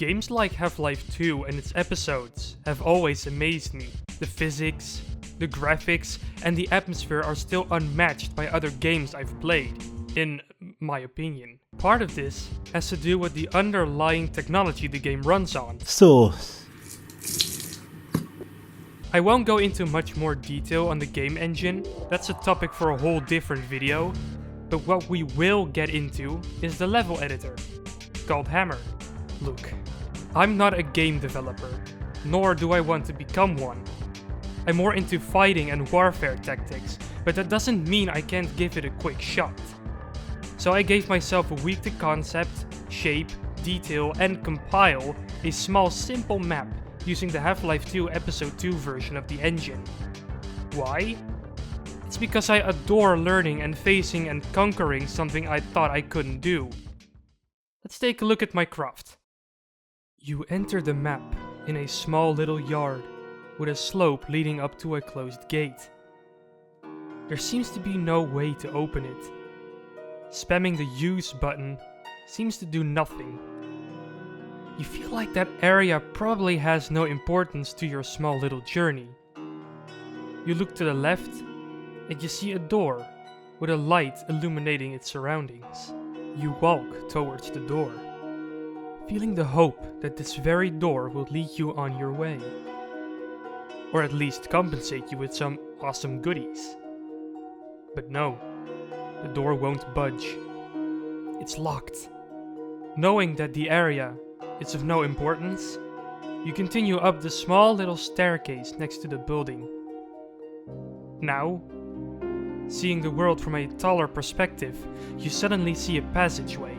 Games like Half-Life 2 and its episodes have always amazed me. The physics, the graphics, and the atmosphere are still unmatched by other games I've played, in my opinion. Part of this has to do with the underlying technology the game runs on. I won't go into much more detail on the game engine, that's a topic for a whole different video, but what we will get into is the level editor, called Hammer. Look, I'm not a game developer, nor do I want to become one. I'm more into fighting and warfare tactics, but that doesn't mean I can't give it a quick shot. So I gave myself a week to concept, shape, detail, and compile a small simple map using the Half-Life 2 Episode 2 version of the engine. Why? It's because I adore learning and facing and conquering something I thought I couldn't do. Let's take a look at my craft. You enter the map in a small little yard with a slope leading up to a closed gate. There seems to be no way to open it. Spamming the use button seems to do nothing. You feel like that area probably has no importance to your small little journey. You look to the left and you see a door with a light illuminating its surroundings. You walk towards the door, feeling the hope that this very door will lead you on your way. Or at least compensate you with some awesome goodies. But no, the door won't budge. It's locked. Knowing that the area is of no importance, you continue up the small little staircase next to the building. Now, seeing the world from a taller perspective, you suddenly see a passageway.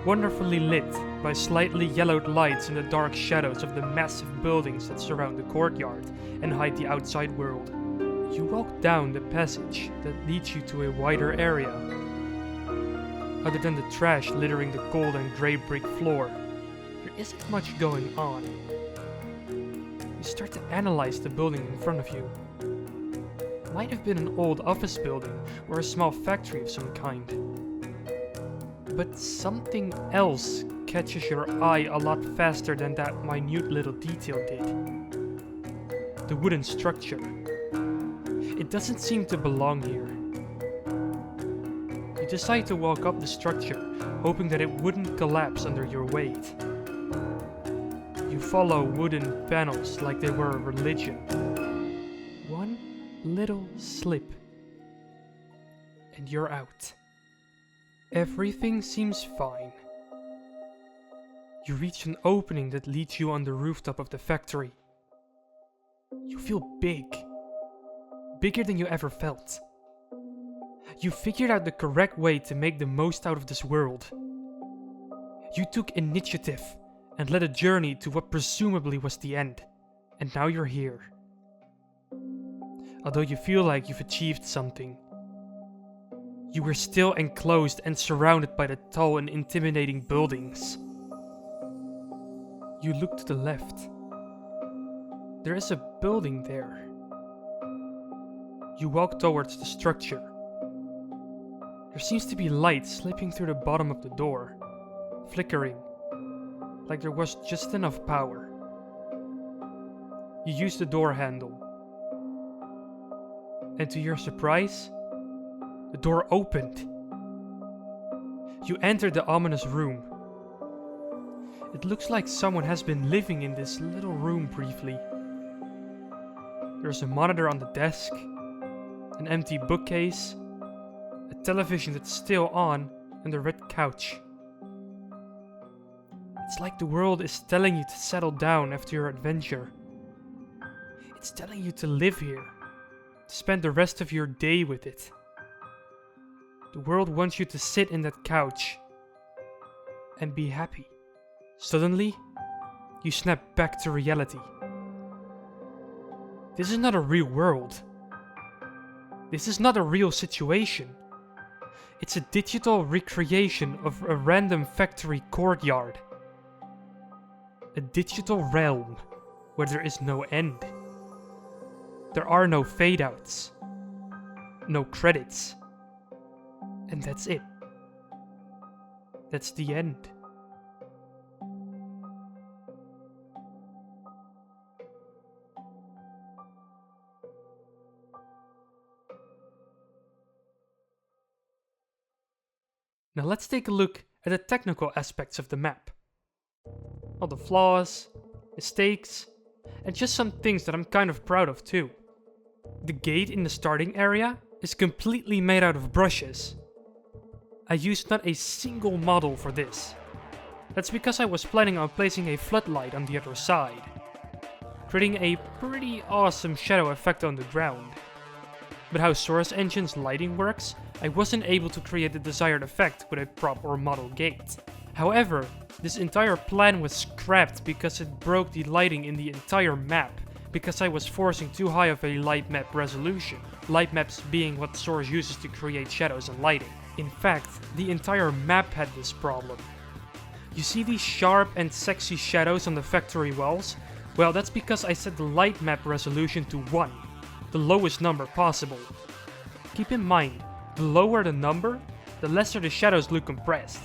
Wonderfully lit by slightly yellowed lights in the dark shadows of the massive buildings that surround the courtyard and hide the outside world. You walk down the passage that leads you to a wider area. Other than the trash littering the cold and grey brick floor, there isn't much going on. You start to analyze the building in front of you. It might have been an old office building or a small factory of some kind. But something else catches your eye a lot faster than that minute little detail did. The wooden structure. It doesn't seem to belong here. You decide to walk up the structure, hoping that it wouldn't collapse under your weight. You follow wooden panels like they were a religion. One little slip, and you're out. Everything seems fine. You reach an opening that leads you on the rooftop of the factory. You feel big. Bigger than you ever felt. You figured out the correct way to make the most out of this world. You took initiative and led a journey to what presumably was the end. And now you're here. Although you feel like you've achieved something, you were still enclosed and surrounded by the tall and intimidating buildings. You look to the left. There is a building there. You walk towards the structure. There seems to be light slipping through the bottom of the door, flickering, like there was just enough power. You use the door handle. And to your surprise, the door opened. You enter the ominous room. It looks like someone has been living in this little room briefly. There's a monitor on the desk, an empty bookcase, a television that's still on, and a red couch. It's like the world is telling you to settle down after your adventure. It's telling you to live here, to spend the rest of your day with it. The world wants you to sit in that couch and be happy. Suddenly, you snap back to reality. This is not a real world. This is not a real situation. It's a digital recreation of a random factory courtyard. A digital realm where there is no end. There are no fade-outs, no credits, and that's it. That's the end. Now let's take a look at the technical aspects of the map. All the flaws, mistakes, and just some things that I'm kind of proud of too. The gate in the starting area is completely made out of brushes. I used not a single model for this. That's because I was planning on placing a floodlight on the other side, creating a pretty awesome shadow effect on the ground. But how Source Engine's lighting works, I wasn't able to create the desired effect with a prop or model gate. However, this entire plan was scrapped because it broke the lighting in the entire map, because I was forcing too high of a light map resolution, light maps being what Source uses to create shadows and lighting. In fact, the entire map had this problem. You see these sharp and sexy shadows on the factory walls? Well, that's because I set the light map resolution to 1, the lowest number possible. Keep in mind, the lower the number, the lesser the shadows look compressed.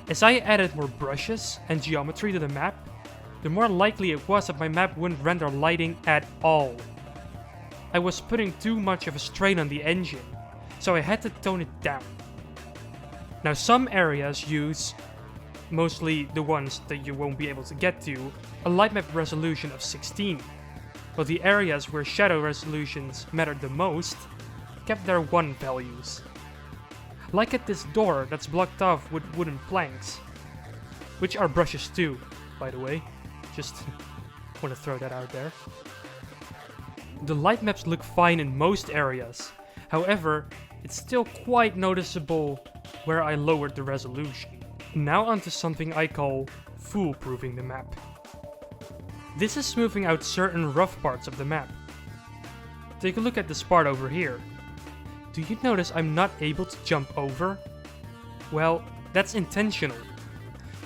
As I added more brushes and geometry to the map, the more likely it was that my map wouldn't render lighting at all. I was putting too much of a strain on the engine, so I had to tone it down. Now some areas use, mostly the ones that you won't be able to get to, a light map resolution of 16, while the areas where shadow resolutions mattered the most kept their 1 values. Like at this door that's blocked off with wooden planks, which are brushes too, by the way, just want to throw that out there. The light maps look fine in most areas, however, it's still quite noticeable where I lowered the resolution. Now onto something I call foolproofing the map. This is smoothing out certain rough parts of the map. Take a look at this part over here. Do you notice I'm not able to jump over? Well, that's intentional.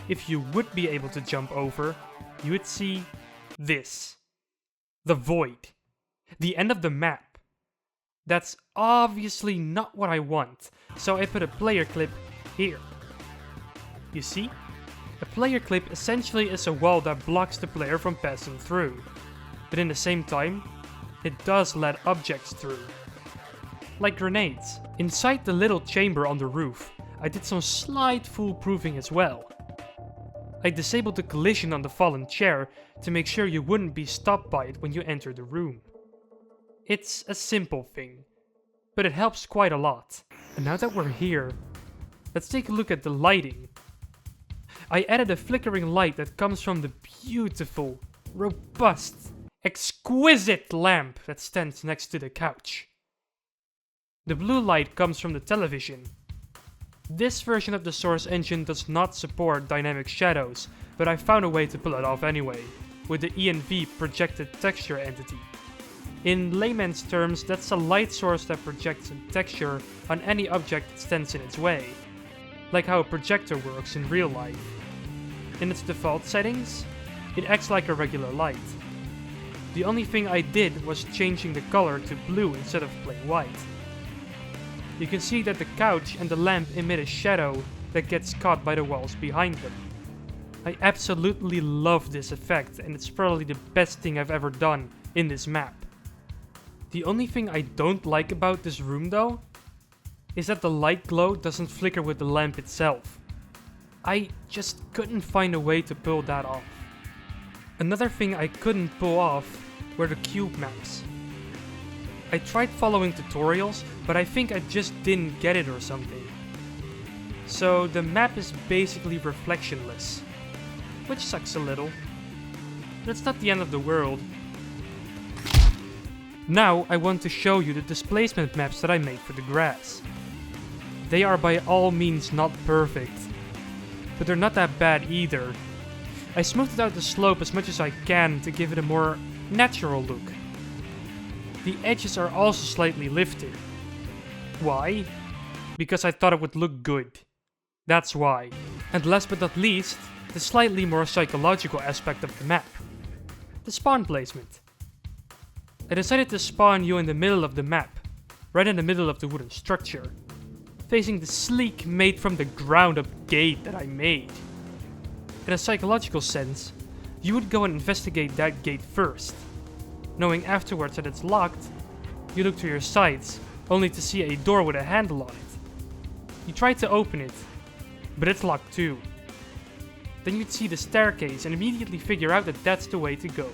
If you would be able to jump over, you would see this. The void. The end of the map. That's obviously not what I want, so I put a player clip here. You see? A player clip essentially is a wall that blocks the player from passing through, but in the same time, it does let objects through. Like grenades. Inside the little chamber on the roof, I did some slight foolproofing as well. I disabled the collision on the fallen chair to make sure you wouldn't be stopped by it when you enter the room. It's a simple thing, but it helps quite a lot. And now that we're here, let's take a look at the lighting. I added a flickering light that comes from the beautiful, robust, exquisite lamp that stands next to the couch. The blue light comes from the television. This version of the Source Engine does not support dynamic shadows, but I found a way to pull it off anyway, with the ENV projected texture entity. In layman's terms, that's a light source that projects a texture on any object that stands in its way, like how a projector works in real life. In its default settings, it acts like a regular light. The only thing I did was changing the color to blue instead of plain white. You can see that the couch and the lamp emit a shadow that gets caught by the walls behind them. I absolutely love this effect, and it's probably the best thing I've ever done in this map. The only thing I don't like about this room though, is that the light glow doesn't flicker with the lamp itself. I just couldn't find a way to pull that off. Another thing I couldn't pull off were the cube maps. I tried following tutorials, but I think I just didn't get it or something. So the map is basically reflectionless, which sucks a little. But it's not the end of the world. Now I want to show you the displacement maps that I made for the grass. They are by all means not perfect, but they're not that bad either. I smoothed out the slope as much as I can to give it a more natural look. The edges are also slightly lifted. Why? Because I thought it would look good. That's why. And last but not least, the slightly more psychological aspect of the map. The spawn placement. I decided to spawn you in the middle of the map, right in the middle of the wooden structure, facing the sleek made from the ground up gate that I made. In a psychological sense, you would go and investigate that gate first. Knowing afterwards that it's locked, you look to your sides, only to see a door with a handle on it. You try to open it, but it's locked too. Then you'd see the staircase and immediately figure out that that's the way to go.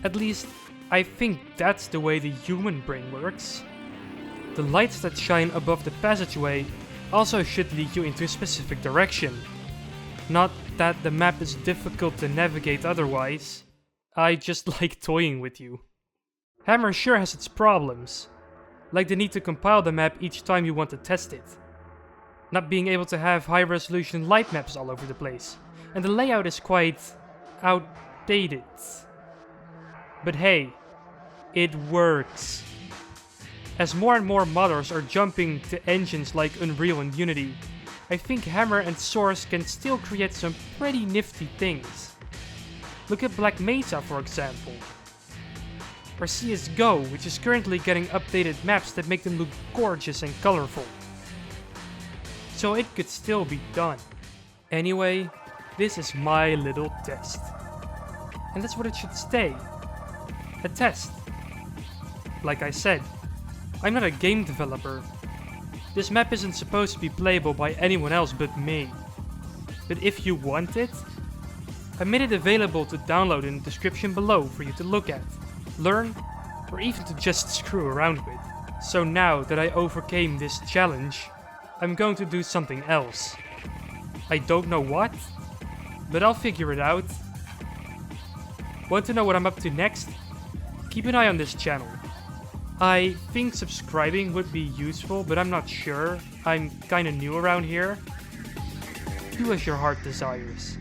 At least, I think that's the way the human brain works. The lights that shine above the passageway also should lead you into a specific direction. Not that the map is difficult to navigate otherwise. I just like toying with you. Hammer sure has its problems, like the need to compile the map each time you want to test it. Not being able to have high resolution light maps all over the place, and the layout is quite outdated. But hey, it works. As more and more modders are jumping to engines like Unreal and Unity, I think Hammer and Source can still create some pretty nifty things. Look at Black Mesa for example. Or CSGO, which is currently getting updated maps that make them look gorgeous and colorful. So it could still be done. Anyway, this is my little test. And that's what it should stay. A test. Like I said, I'm not a game developer. This map isn't supposed to be playable by anyone else but me. But if you want it, I made it available to download in the description below for you to look at, learn, or even to just screw around with. So now that I overcame this challenge, I'm going to do something else. I don't know what, but I'll figure it out. Want to know what I'm up to next? Keep an eye on this channel. I think subscribing would be useful, but I'm not sure. I'm kinda new around here. Do as your heart desires.